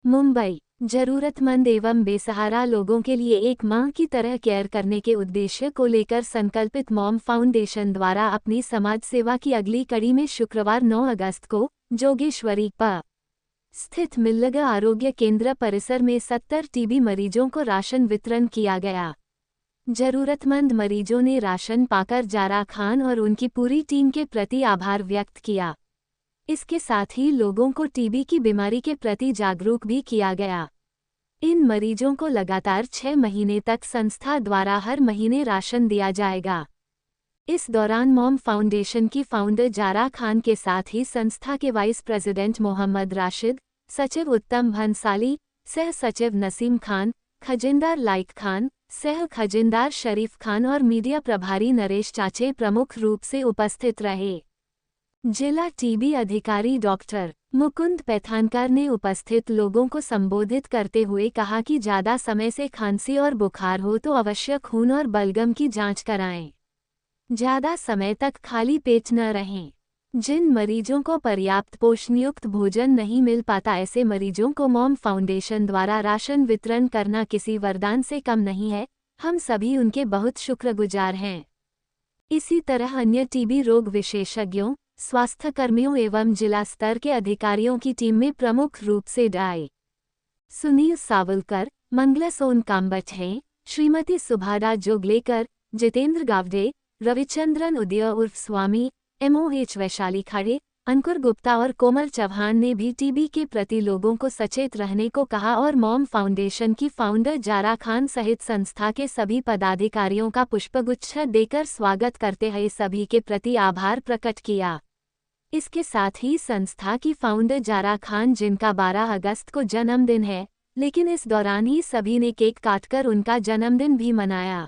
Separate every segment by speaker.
Speaker 1: मुंबई, जरूरतमंद एवं बेसहारा लोगों के लिए एक मां की तरह केयर करने के उद्देश्य को लेकर संकल्पित मॉम फाउंडेशन द्वारा अपनी समाज सेवा की अगली कड़ी में शुक्रवार 9 अगस्त को जोगेश्वरी प स्थित मिल्लग आरोग्य केंद्र परिसर में 70 टीबी मरीजों को राशन वितरण किया गया। जरूरतमंद मरीजों ने राशन पाकर जारा खान और उनकी पूरी टीम के प्रति आभार व्यक्त किया। इसके साथ ही लोगों को टीबी की बीमारी के प्रति जागरूक भी किया गया। इन मरीजों को लगातार 6 महीने तक संस्था द्वारा हर महीने राशन दिया जाएगा। इस दौरान मॉम फाउंडेशन की फाउंडर जारा खान के साथ ही संस्था के वाइस प्रेसिडेंट मोहम्मद राशिद, सचिव उत्तम भंसाली, सह सचिव नसीम खान, खजिंदार लाइक खान, सह खजिंदार शरीफ खान और मीडिया प्रभारी नरेश चाचे प्रमुख रूप से उपस्थित रहे। जिला टीबी अधिकारी डॉक्टर मुकुंद पैथानकर ने उपस्थित लोगों को संबोधित करते हुए कहा कि ज़्यादा समय से खांसी और बुखार हो तो अवश्य खून और बलगम की जांच कराएं। ज़्यादा समय तक खाली पेट न रहें। जिन मरीजों को पर्याप्त पोषणयुक्त भोजन नहीं मिल पाता, ऐसे मरीजों को मॉम फाउंडेशन द्वारा राशन वितरण करना किसी वरदान से कम नहीं है। हम सभी उनके बहुत शुक्रगुजार हैं। इसी तरह अन्य टीबी रोग विशेषज्ञों, स्वास्थ्यकर्मियों एवं जिला स्तर के अधिकारियों की टीम में प्रमुख रूप से डॉ. सुनील सावलकर, मंगला सोन काम्बठे, श्रीमती सुभाडा जोगलेकर, जितेंद्र गावडे, रविचंद्रन उदय उर्फ स्वामी, MOH वैशाली खड़े, अंकुर गुप्ता और कोमल चौहान ने भी टीबी के प्रति लोगों को सचेत रहने को कहा और मॉम फाउंडेशन की फाउंडर जारा खान सहित संस्था के सभी पदाधिकारियों का पुष्पगुच्छ देकर स्वागत करते हुए सभी के प्रति आभार प्रकट किया। इसके साथ ही संस्था की फाउंडर जारा खान, जिनका 12 अगस्त को जन्मदिन है, लेकिन इस दौरान ही सभी ने केक काटकर उनका जन्मदिन भी मनाया।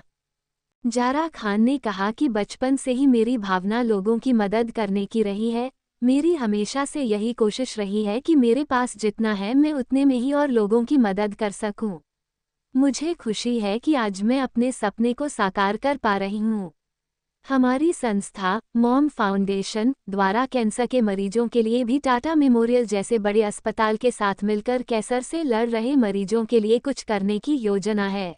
Speaker 1: जारा खान ने कहा कि बचपन से ही मेरी भावना लोगों की मदद करने की रही है। मेरी हमेशा से यही कोशिश रही है कि मेरे पास जितना है मैं उतने में ही और लोगों की मदद कर सकूं। मुझे खुशी है कि आज मैं अपने सपने को साकार कर पा रही हूं। हमारी संस्था मॉम फाउंडेशन द्वारा कैंसर के मरीजों के लिए भी टाटा मेमोरियल जैसे बड़े अस्पताल के साथ मिलकर कैंसर से लड़ रहे मरीजों के लिए कुछ करने की योजना है।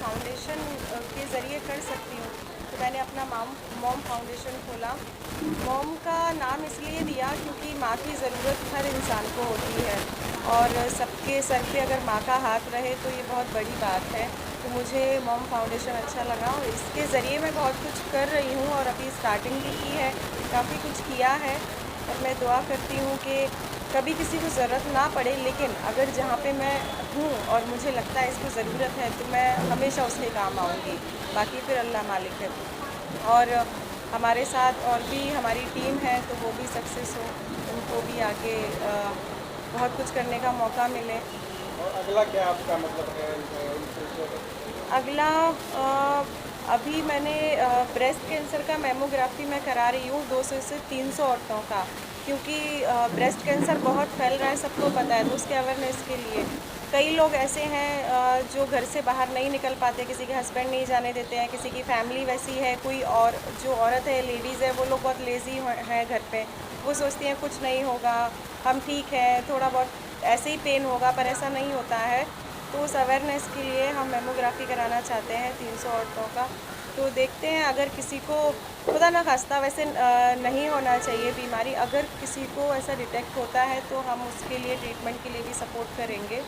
Speaker 2: फाउंडेशन के ज़रिए कर सकती हूँ, तो मैंने अपना मॉम फाउंडेशन खोला। मॉम का नाम इसलिए दिया क्योंकि माँ की ज़रूरत हर इंसान को होती है और सबके सर पे अगर माँ का हाथ रहे तो ये बहुत बड़ी बात है। तो मुझे मॉम फाउंडेशन अच्छा लगा और इसके ज़रिए मैं बहुत कुछ कर रही हूँ और अभी स्टार्टिंग भी की है, काफ़ी कुछ किया है। और मैं दुआ करती हूँ कि कभी किसी को ज़रूरत ना पड़े, लेकिन अगर जहाँ पे मैं हूँ और मुझे लगता है इसको ज़रूरत है तो मैं हमेशा उसके काम आऊँगी। बाकी फिर अल्लाह मालिक है। और हमारे साथ और भी हमारी टीम है तो वो भी सक्सेस हो, उनको भी आगे बहुत कुछ करने का मौका मिले।
Speaker 3: और अगला क्या आपका मतलब है?
Speaker 2: अगला अभी मैंने ब्रेस्ट कैंसर का मेमोग्राफी मैं करा रही हूँ 200 से 300 औरतों का, क्योंकि ब्रेस्ट कैंसर बहुत फैल रहा है, सबको पता है। तो उसके अवेयरनेस के लिए कई लोग ऐसे हैं जो घर से बाहर नहीं निकल पाते, किसी के हस्बैंड नहीं जाने देते हैं, किसी की फैमिली वैसी है, कोई और जो औरत है लेडीज़ है वो लोग बहुत लेज़ी हैं घर पे, वो सोचती हैं कुछ नहीं होगा, हम ठीक हैं, थोड़ा बहुत ऐसे ही पेन होगा, पर ऐसा नहीं होता है। तो उस अवेयरनेस के लिए हम मेमोग्राफी कराना चाहते हैं 300 औरतों का। तो देखते हैं, अगर किसी को खुदा ना खास्ता वैसे नहीं होना चाहिए बीमारी, अगर किसी को ऐसा डिटेक्ट होता है तो हम उसके लिए ट्रीटमेंट के लिए भी सपोर्ट करेंगे।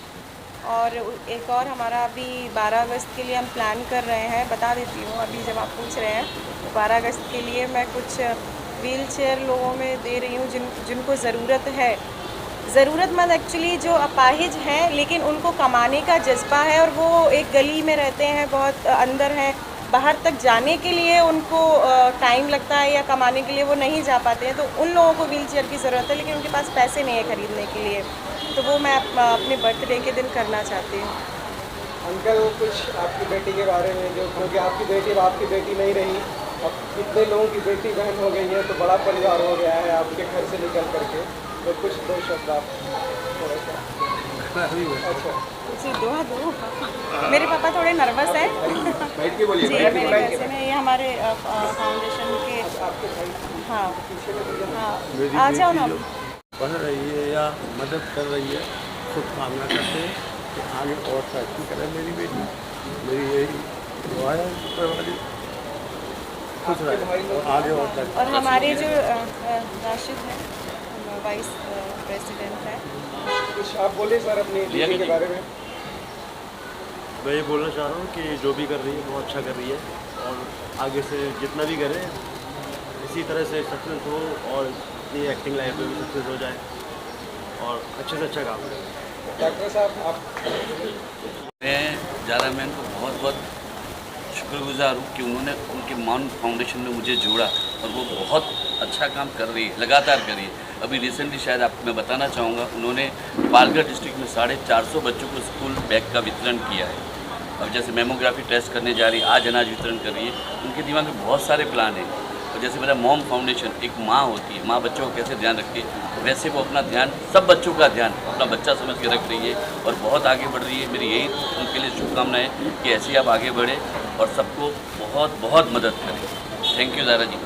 Speaker 2: और एक और हमारा अभी 12 अगस्त के लिए हम प्लान कर रहे हैं, बता देती हूँ अभी जब आप पूछ रहे हैं। तो 12 अगस्त के लिए मैं कुछ व्हील चेयर लोगों में दे रही हूँ जिनको ज़रूरत है, ज़रूरतमंद एक्चुअली जो अपाहिज हैं लेकिन उनको कमाने का जज्बा है और वो एक गली में रहते हैं, बहुत अंदर हैं, बाहर तक जाने के लिए उनको टाइम लगता है या कमाने के लिए वो नहीं जा पाते हैं। तो उन लोगों को व्हील चेयर की ज़रूरत है लेकिन उनके पास पैसे नहीं है ख़रीदने के लिए। तो वो मैं अपने बर्थडे के दिन करना चाहती हूँ।
Speaker 3: अंकल कुछ आपकी बेटी के बारे में, जो क्योंकि आपकी बेटी अब आपकी बेटी नहीं रही, अब कितने लोगों की बेटी बहन हो गई है, तो बड़ा परिवार हो गया है आपके घर से निकल करके, तो कुछ दो शब्द आप थोड़ा सा। अच्छा,
Speaker 2: जी दो मेरे पापा थोड़े नर्वस हैं।
Speaker 3: बैठ के बोलिए।
Speaker 2: जी मेरे घर से नहीं, ये हमारे फाउंडेशन के।
Speaker 3: आपके भाई
Speaker 2: हाँ
Speaker 3: पीछे में तो
Speaker 2: हाँ, आ जाओ ना।
Speaker 4: पढ़ रही है या मदद कर रही है, शुभकामना करते हैं कि आगे और तरक्की करे मेरी बेटी। मेरी यही दुआ है, ऊपर वाली खुश रहे और आगे और तरक्की।
Speaker 2: और हमारे जो राशिद हैं, वाइस प्रेसिडेंट हैं।
Speaker 3: कुछ आप बोले सर अपनी बेटी के बारे में।
Speaker 4: मैं ये बोलना चाह रहा हूँ कि जो भी कर रही है बहुत अच्छा कर रही है और आगे से जितना भी करे इसी तरह से सक्सेस हो और अपनी एक्टिंग लाइफ में भी सक्सेस हो जाए और अच्छे से अच्छा काम करे।
Speaker 3: डॉक्टर साहब आप।
Speaker 5: मैं ज़ारा मैम को बहुत बहुत शुक्रगुजार हूँ कि उन्होंने उनके माउंट फाउंडेशन में मुझे जोड़ा और वो बहुत अच्छा काम कर रही है, लगातार कर रही है। अभी रिसेंटली शायद आपको मैं बताना चाहूँगा, उन्होंने पालघर डिस्ट्रिक्ट में 450 बच्चों को स्कूल बैग का वितरण किया है। अब जैसे मेमोग्राफी टेस्ट करने जा रही है, आज अनाज वितरण कर रही है। उनके दिमाग में बहुत सारे प्लान हैं। और जैसे मेरा मॉम फाउंडेशन, एक माँ होती है, माँ बच्चों को कैसे ध्यान रखती है, वैसे वो अपना ध्यान, सब बच्चों का ध्यान अपना बच्चा समझ के रख रही है और बहुत आगे बढ़ रही है। मेरी यही उनके लिए शुभकामनाएं कि ऐसे ही आप आगे बढ़े और सबको बहुत बहुत मदद करें। थैंक यू ज़ारा जी।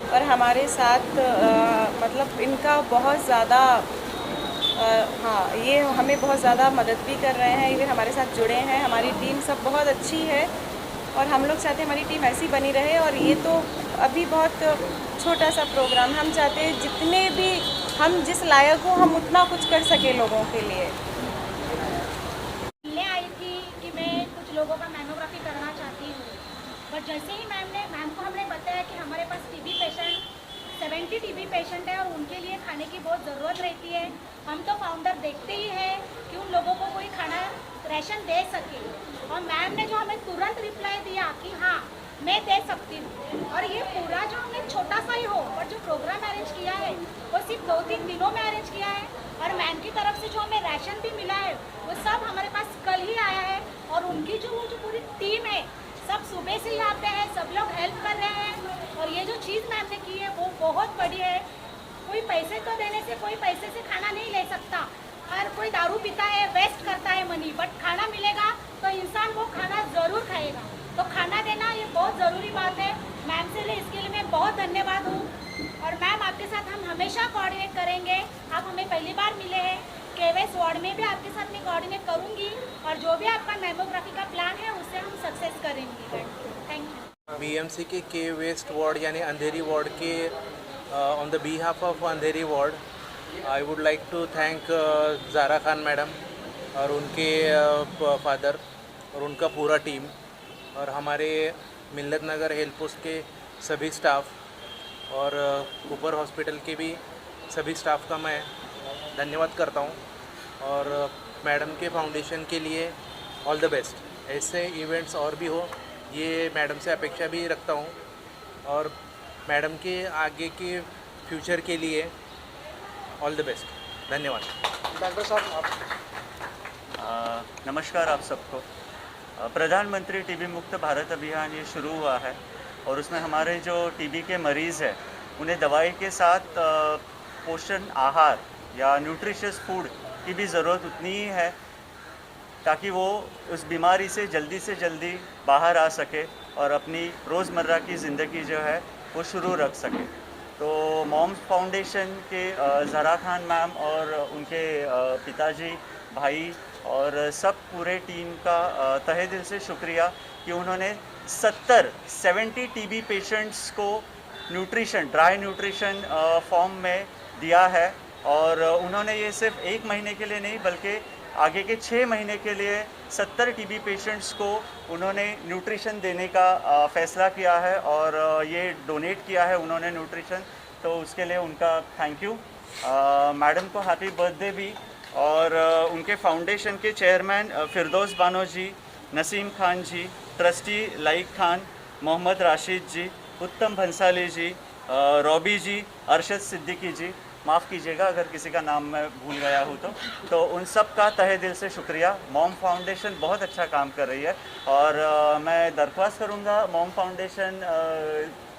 Speaker 2: और हमारे साथ मतलब इनका बहुत ज़्यादा हाँ, ये हमें बहुत ज़्यादा मदद भी कर रहे हैं, ये हमारे साथ जुड़े हैं। हमारी टीम सब बहुत अच्छी है और हम लोग चाहते हैं हमारी टीम ऐसी बनी रहे। और ये तो अभी बहुत छोटा सा प्रोग्राम, हम चाहते हैं जितने भी हम जिस लायक हो हम उतना कुछ कर सके लोगों के लिए।
Speaker 6: मिलने आई थी कि मैं कुछ लोगों का मैमोग्राफी करना चाहती हूँ, बट जैसे ही मैम को हमने बताया कि हमारे पास टीबी पेशेंट 70 टीबी पेशेंट है और उनके लिए खाने की बहुत ज़रूरत रहती है। हम तो फाउंडर देखते ही हैं कि उन लोगों को कोई खाना राशन दे सके, और मैम ने जो हमें तुरंत रिप्लाई दिया कि हाँ मैं दे सकती हूँ। और ये पूरा जो हमने छोटा सा ही हो पर जो प्रोग्राम अरेंज किया है वो सिर्फ 2-3 दिनों में अरेंज किया है। और मैम की तरफ से जो हमें राशन भी मिला है वो सब हमारे पास कल ही आया है। और उनकी जो पूरी टीम है सब सुबह से ही आते हैं, सब लोग हेल्प कर रहे हैं। और ये जो चीज़ मैम ने की है वो बहुत बड़ी है। कोई पैसे तो देने से, कोई पैसे से खाना नहीं ले सकता। और कोई दारू पीता है, वेस्ट करता है मनी, बट खाना मिलेगा तो इंसान वो खाना ज़रूर खाएगा। तो खाना देना ये बहुत ज़रूरी बात है। मैम से इसके लिए मैं बहुत धन्यवाद हूँ। और मैम आपके साथ हम हमेशा कोऑर्डिनेट करेंगे। आप हमें पहली बार मिले हैं, केवेस वार्ड में भी आपके साथ मैं कोऑर्डिनेट करूँगी और जो भी आपका मेमोग्राफी का प्लान है उससे हम सक्सेस करेंगे। Thank you.
Speaker 7: बीएमसी के वेस्ट वार्ड यानी अंधेरी वार्ड के on the behalf of Andheri ward I would like to thank Zara Khan madam और उनके फादर और उनका पूरा टीम और हमारे मिल्लत नगर हेल्थ पोस्ट के सभी स्टाफ और कूपर हॉस्पिटल के भी सभी स्टाफ का मैं धन्यवाद करता हूँ। और मैडम के फाउंडेशन के लिए ऑल द बेस्ट। ऐसे इवेंट्स और भी हो ये मैडम से अपेक्षा भी रखता हूँ और मैडम के आगे के फ्यूचर के लिए ऑल द बेस्ट। धन्यवाद।
Speaker 3: डॉक्टर साहब आप।
Speaker 8: नमस्कार आप सबको। प्रधानमंत्री टीबी मुक्त भारत अभियान ये शुरू हुआ है और उसमें हमारे जो टीबी के मरीज़ हैं उन्हें दवाई के साथ पोषण आहार या न्यूट्रिशियस फूड की भी ज़रूरत उतनी ही है ताकि वो उस बीमारी से जल्दी बाहर आ सके और अपनी रोज़मर्रा की ज़िंदगी जो है वो शुरू रख सके। तो मॉम्स फाउंडेशन के ज़रा खान मैम और उनके पिताजी, भाई और सब पूरे टीम का तहे दिल से शुक्रिया कि उन्होंने 70 टीबी पेशेंट्स को न्यूट्रिशन, ड्राई न्यूट्रिशन फॉर्म में दिया है। और उन्होंने ये सिर्फ 1 महीने के लिए नहीं बल्कि आगे के 6 महीने के लिए 70 टीबी पेशेंट्स को उन्होंने न्यूट्रिशन देने का फ़ैसला किया है और ये डोनेट किया है उन्होंने न्यूट्रिशन, तो उसके लिए उनका थैंक यू। मैडम को हैप्पी बर्थडे भी। और उनके फाउंडेशन के चेयरमैन फिरदौस बानो जी, नसीम खान जी, ट्रस्टी लाइक खान, मोहम्मद राशिद जी, उत्तम भंसाली जी, रॉबी जी, अरशद सिद्दीकी जी, माफ़ कीजिएगा अगर किसी का नाम मैं भूल गया हूँ तो उन सब का तहे दिल से शुक्रिया। मॉम फाउंडेशन बहुत अच्छा काम कर रही है और मैं दरख्वास्त करूँगा मॉम फाउंडेशन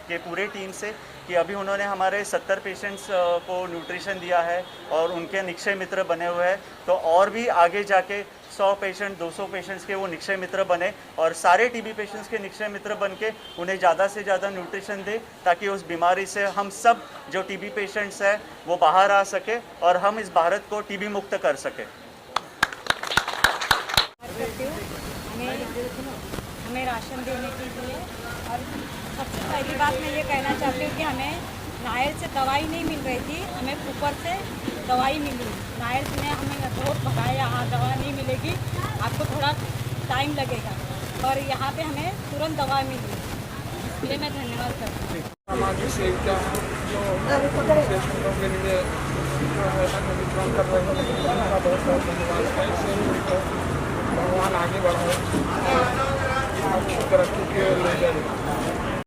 Speaker 8: के पूरे टीम से कि अभी उन्होंने हमारे 70 पेशेंट्स को न्यूट्रिशन दिया है और उनके निक्षय मित्र बने हुए हैं, तो और भी आगे जाके 100 पेशेंट 200 पेशेंट्स के वो निक्षय मित्र बने और सारे टीबी पेशेंट्स के निक्षय मित्र बन के उन्हें ज़्यादा से ज़्यादा न्यूट्रिशन दे ताकि उस बीमारी से हम सब जो टीबी पेशेंट्स हैं वो बाहर आ सके और हम इस भारत को टीबी मुक्त कर सके।
Speaker 6: हमें राशन देने के लिए, और सबसे पहली बात मैं ये कहना चाहती हूँ कि हमें नायर से दवाई नहीं मिल रही थी, हमें ऊपर से दवाई मिली। नायर ने हमें बहुत बताया हाँ दवा नहीं मिलेगी, आपको थोड़ा टाइम लगेगा, और यहाँ पे हमें तुरंत दवा मिली, इसलिए मैं धन्यवाद करती हूँ।
Speaker 3: सामाजिक सेविका जो पेशेंटों के लिए जो है अन्न वितरण कर रहे हैं उनका बहुत बहुत धन्यवाद है। इससे उनको भगवान आगे बढ़ाए, अच्छी तरक्की की ओर ले जाए।